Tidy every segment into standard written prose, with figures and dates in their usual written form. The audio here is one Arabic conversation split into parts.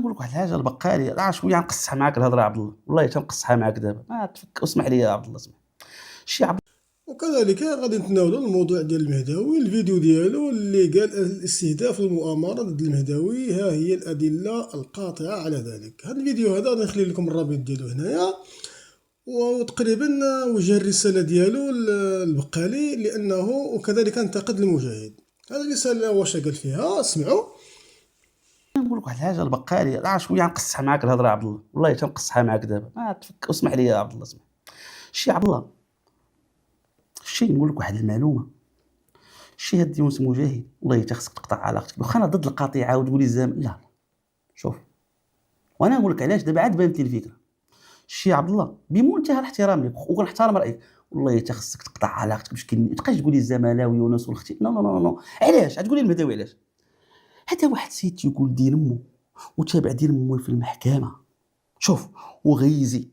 نقول لك واحد الحاجة البقالي راه شوية غنقصها معاك الهضرة يا عبد الله، والله حتى نقصها معاك دابا، ما تفك اسمح لي يا عبد الله اسمح. شي عبد وكذلك غادي نتناولوا الموضوع ديال المهداوي، الفيديو ديالو اللي قال الاستهداف المؤامرة ضد المهداوي، ها هي الأدلة القاطعة على ذلك. هذا الفيديو هذا غادي نخلي لكم الرابط ديالو هنايا، وتقريبا وجه الرسالة ديالو للبقالي لأنه وكذلك انتقد المجاهد. هذه الرسالة واش قال فيها اسمعوا. نقول لك واحد الحاجة البقالي راه شوية غنقصها معاك الهضرة يا عبد الله، والله حتى نقصها معاك دابا، ما تفك اسمح لي يا عبد الله اسمح. شي عبد الله شي نقول لك واحد المعلومة، شي هاد يونس مجاهد والله حتى خصك تقطع علاقتك، واخا انا ضد القطيعة وتقولي الزام لا شوف، وانا نقول لك علاش دابا عاد بانت لي الفكرة. شي عبد الله بمنتهى الاحترام لك وكنحترم رايك، والله حتى خصك تقطع علاقتك باش تبقاش تقولي الزملاء ويونس والختي، نو نو نو نو، علاش غتقولي المهداوي علاش؟ حتى واحد سيد تيقول دين امو وتابع دين امو في المحكمه، شوف وغيزي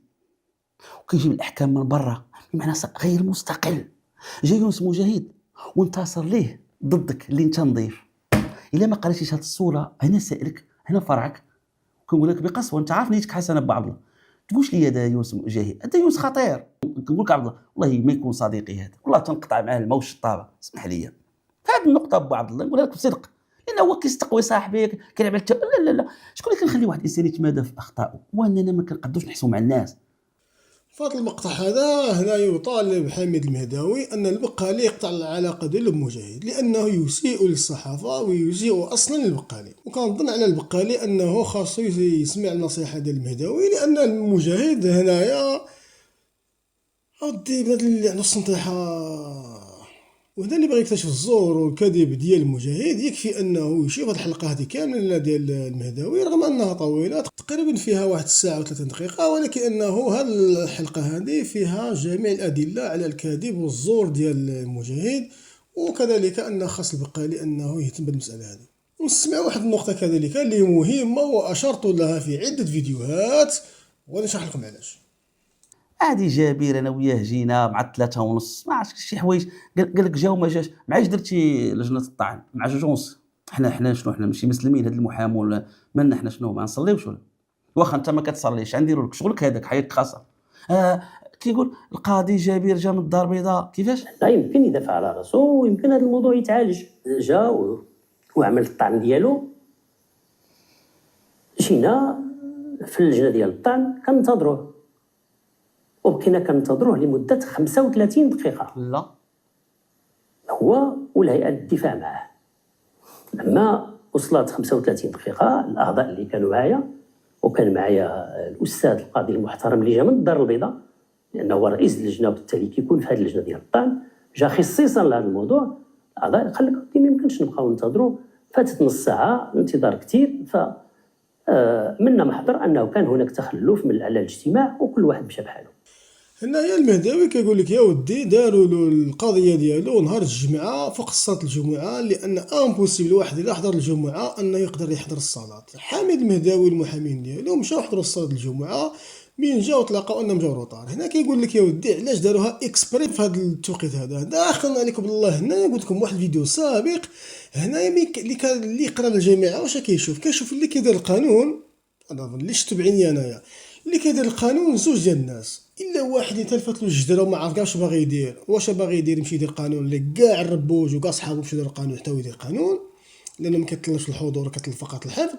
وكيجيب الاحكام من برا بمعنى غير مستقل، جا يونس مجاهد وانتصر ليه ضدك اللي انت نظيف. الا ما قريتيش هاد الصوره هنا سائلك هنا فرعك، كنقول لك بقسوه انت عارف نيتك حسنه بعبد الله، تقولش لي هذا يونس مجاهد، هذا يونس خطير، كنقول لك عبد الله والله ما يكون صديقي هذا، والله تنقطع معاه الماء والشطابه، اسمح لي في هذه النقطه ابو عبد الله نقول لك بصدق، لان هو كيستقوي صاحبي كيلعب على لا لا لا، شكون اللي كنخلي واحد الانسان يتمادى في اخطائه، واننا ما كنقدوش نحسوا مع الناس. فهاد المقطع هذا هنا يطالب حامد المهداوي أن البقالي يقطع العلاقة ديالو بمجاهد، لأنه يسيء للصحافة ويسيء أصلا للبقالي. وكنظن على البقالي أنه خاصو يسمع النصيحة ديال المهداوي، لأن المجاهد هنايا أودي بهاد اللي عنده السنطيحة، وهنا اللي بغى يكتشف الزور والكذب ديال المجاهد يكفي انه يشوف هاد الحلقه هذه كامله ديال المهداوي، رغم انها طويله تقريبا فيها 1 ساعه و3 دقائق، ولكن انه هاد الحلقه هذه فيها جميع الادله على الكذب والزور ديال المجاهد، وكذلك ان خاص البقالي انه يهتم بالمساله هذه. ونسمع واحد النقطه كذلك اللي مهمه واشرت لها في عده فيديوهات ونشرح لكم علاش. عادي جابر انا وياه جينا مع 3:30 ما عرفتش شي حوايج، قال لك جا وما جاش، معاش درتي لجنه الطعن مع جوجونس، حنا شنو حنا ماشي مسلمين، هاد المحامون ولا مالنا حنا شنو ما نصليوش ولا؟ واخا انت ما كتصليش عنديروا لك شغلك هذاك حياتك خاصه. كيقول القاضي جابر جا من الدار البيضاء كيفاش؟ لا يمكن يدافع على راسو ويمكن هذا الموضوع يتعالج. جا وعمل الطعن ديالو، جينا في اللجنه ديال الطعن كننتظروه وبقينا كننتظروه لمده 35 دقيقه، لا هو والهيئه الدفاع معاه. لما وصلت 35 دقيقه الاعضاء اللي كانوا معايا، وكان معايا الاستاذ القاضي المحترم اللي جا من الدار البيضاء لانه هو رئيس اللجنه وبالتالي كيكون في هذه اللجنه ديال الطعن، جا خصيصا لهذا الموضوع. الاعضاء قال لك ما يمكنش نبقاو ننتظروا، فاتت نص ساعه انتظار كثير. ف منا محضر انه كان هناك تخلف من على الاجتماع وكل واحد مشى بحاله. هنايا المهداوي كيقول لك يا ودي داروا له القضيه ديالو نهار الجمعه فوق صلاه الجمعه، لان امبوسيبل واحد الا حضر الجمعه انه يقدر يحضر الصلاه. حامد المهداوي المحامين ديالو مشاو حضروا صلاه الجمعه، من جاو تلاقاو انهم جاو روطار. هنا كيقول لك يا ودي علاش داروها اكسبري في هذا التوقيت هذا. داخل عليكم بالله هنا قلت لكم واحد الفيديو سابق هنايا اللي يقرا الجامعه واش كيشوف اللي كيدير القانون. انا اللي شفت بعيني انايا اللي كيدير القانون زوج ديال الناس، الا واحد يتلفت له الجدره وما عرف واش باغي يدير، واش باغي يدير يمشي يدير قانون اللي كاع الربوج وكاع صحابو مشاو يديروا القانون حتى هو يدير قانون، لانه ما كيطلبش الحضور كيطلب فقط الحفظ،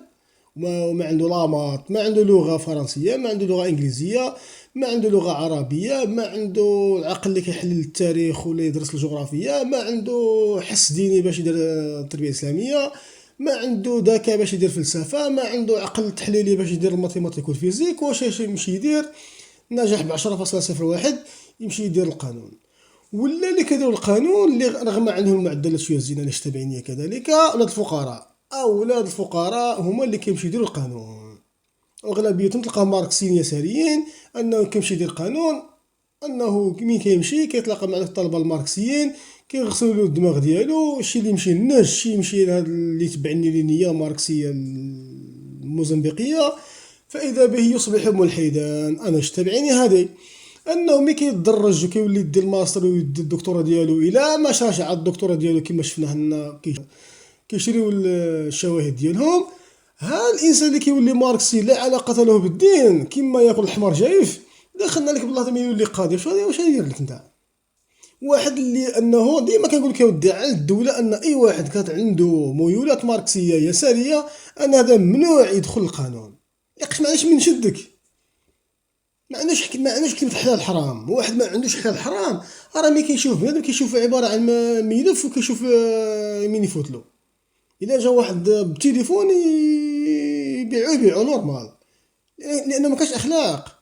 وما عنده لامات، ما عنده لغه فرنسيه، ما عنده لغه انجليزيه، ما عنده لغه عربيه، ما عنده العقل اللي كيحلل التاريخ ولا يدرس الجغرافيا، ما عنده حس ديني باش يدير التربيه الاسلاميه، ما عنده ذكاء باش يدير فلسفه، ما عنده عقل تحليلي باش يدير الماتيماتيك والفيزيك. واش يمشي يدير ناجح ب 10.01 يمشي يدير القانون. ولا اللي كيديروا القانون اللي رغم عندهم المعدلات شويه زينه اللي تبعينيه كذلك اولاد الفقراء هما اللي كيمشيو يديروا القانون، اغلبيتهم تلقاهم ماركسيين يساريين، انه كيمشي يدير قانون انه مين كيمشي كيتلاقى مع الطلبه الماركسيين كيغسلوا له الدماغ ديالو، شي اللي يمشي للناس شي يمشي لهاد اللي تبعني لينيه ماركسيه الموزمبيقيه، فاذا به يصبح ملحدا. انا شتبعيني هذه انه ملي كيتدرج وكيولي يدير الماستر ويدير الدكتوراه ديالو، الى ما شاش على الدكتوراه ديالو كما شفنا حنا كيشريو الشواهد ديالهم، ها الانسان اللي كيولي ماركسي لا علاقه له بالدين كما يقول الحمار جايف، دخلنا لك بالله ما يولي قاضي. واش غادي يدير لك انت؟ واحد اللي انه ديما كنقول لك يا ودي على الدوله ان اي واحد كانت عنده ميولات ماركسيه يساريه ان هذا ممنوع يدخل القانون. ياقش معليش من شدك، ما عندوش كلمه حلال حرام. واحد ما عندوش حلال حرام راه ملي كيشوف بنادم كيشوف عباره عن ملف وكيشوف مين يفوتلو. الا جا واحد بالتليفون يبيعو نورمال، لانه ما كاش اخلاق.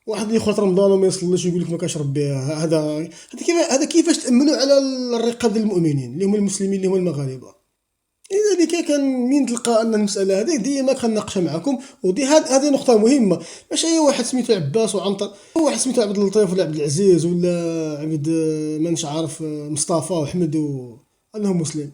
واحد اللي يخرج رمضان وما يصليش ويقول لك ما كاش ربي، هذا كيفاش تامنوا على الرقاب ديال المؤمنين اللي هما المسلمين اللي هما المغاربه؟ لذلك كان من تلقى ان المساله هذه ديما كنناقشها معكم، ودي هذه نقطه مهمه. ماشي اي واحد سميتو عباس وعنتر، واحد سميتو عبد اللطيف ولا عبد العزيز ولا عبد مانش عارف مصطفى وحمد انه مسلم.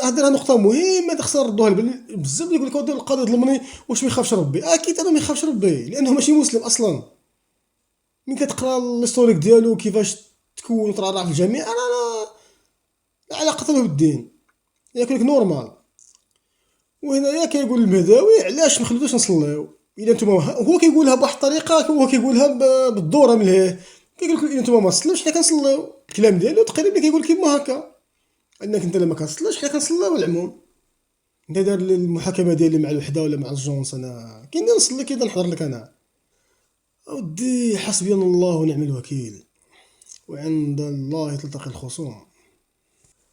هذه نقطه مهمه خصنا نردوها بزاف. يقول لك القاضي يظلمني واش ما يخافش ربي؟ اكيد انا ما يخافش ربي لانه ماشي مسلم اصلا. من كتقرا الهيستوريك ديالو كيفاش تكون وترعرع في الجميع، انا لا علاقه له بالدين، ياكلك نورمال. وهنايا كيقول المهداوي علاش ما خليتوش نصليو؟ الا نتوما هو كيقولها بواحد الطريقه، هو كيقولها بالدوره من الهيه. كيقول لك الا نتوما ما تصليوش حنا كنصليو. الكلام ديالو تقريبا كيقول كيما هكا، انك انت لما كتصليش حنا كنصليو العموم. انت دار المحاكمه ديالي مع الوحده ولا مع الجونس، انا كي نصلي كي نحضر لك انا اودي. حسبي الله ونعم الوكيل، وعند الله تلتقي الخصوم.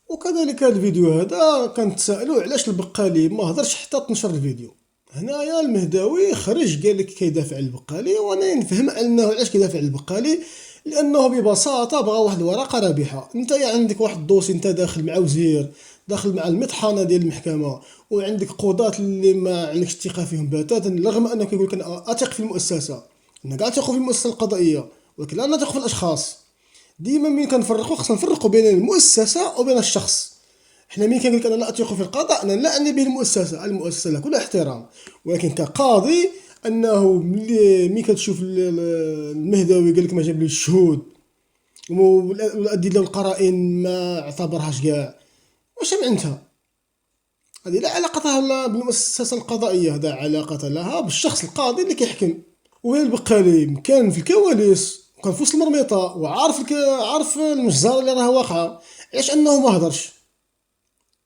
وكذلك الفيديو هذا كنتسائلوا علاش البقالي ما هضرش حتى تنشر الفيديو. هنايا المهداوي خرج قال لك كيدافع على البقالي، وانا نفهم انه علاش كيدافع على البقالي، لانه ببساطه بغى واحد الورقه رابحه. انت عندك واحد الدوسي، انت داخل مع وزير، داخل مع المطحنه ديال المحكمه، وعندك قضاة اللي ما عندكش الثقه فيهم بتاتا، رغم انه كيقول لك انا اثق في المؤسسه، انا كاع اثق في المؤسسه القضائيه، ولكن لا نثق في الاشخاص. ديما ملي كنفرقوا خصنا نفرقوا بين المؤسسه وبين الشخص. حنا ملي كنقول لك انا لا اثق في القضاء، انا لا اعني به المؤسسه لها كل احترام، ولكن كقاضي انه ملي كتشوف المهداوي قال لك ما جاب لي الشهود والادله والقرائن ما اعتبرهاش كاع، واش معناتها؟ هذه لا علاقه لها بالمؤسسه القضائيه، هذا علاقه لها بالشخص القاضي اللي كيحكم. وين البقالي كان في الكواليس وكان في وسط المرميطه عارف المجزره اللي راها واقعه، علاش انه ما هضرش؟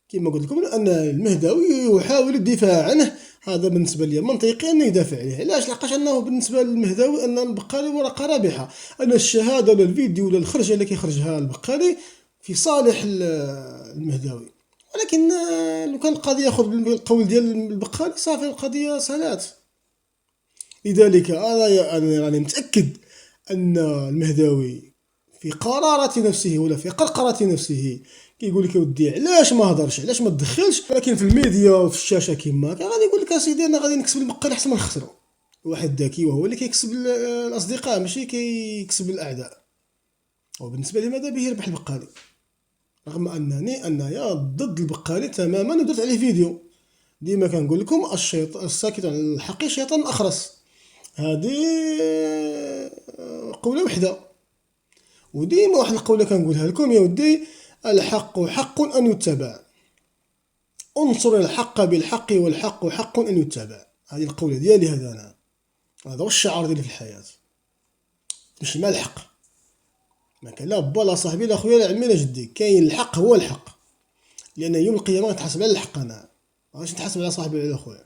كما قلت لكم ان المهداوي يحاول الدفاع عنه، هذا بالنسبه لي منطقي انه يدافع عليه. علاش؟ لقاش انه بالنسبه للمهداوي ان البقالي ورقه رابحه، ان الشهاده ولا الفيديو ولا الخرجه اللي كيخرجها البقالي في صالح المهداوي. ولكن لو كان القاضي ياخذ بالقول ديال البقالي صافي القضيه سالات. لذلك انا راني متاكد ان المهداوي في قرارة نفسه ولا في قرقرة نفسه كيقول لك ودي علاش ما هضرش، علاش ما تدخلش. ولكن في الميديا وفي الشاشه كيما هكا غادي يقول لك اسيدي انا غادي نكسب البقالي احسن ما نخسرو. واحد ذكي وهو اللي كيكسب الاصدقاء ماشي كيكسب الاعداء. وبالنسبه لي ماذا به يربح البقالي، رغم انني ضد البقالي تماما ودرت عليه فيديو. ديما كنقول لكم الساكت عن الحق شيطان اخرس، هذه قوله وحده. وديما واحد القوله كنقولها لكم يا ودي، الحق حق ان يتبع، انصر الحق بالحق والحق حق ان يتبع. هذه القوله ديالي، هذا هو الشعار ديالي في الحياه. تمشي مع الحق، ما كان لا با لا صاحبي لا خويا لا عمي لا جدي، كاين الحق هو الحق، لان يوم القيامه غنتحاسب على الحق. انا ماغاديش نتحاسب على صاحبي ولا خويا.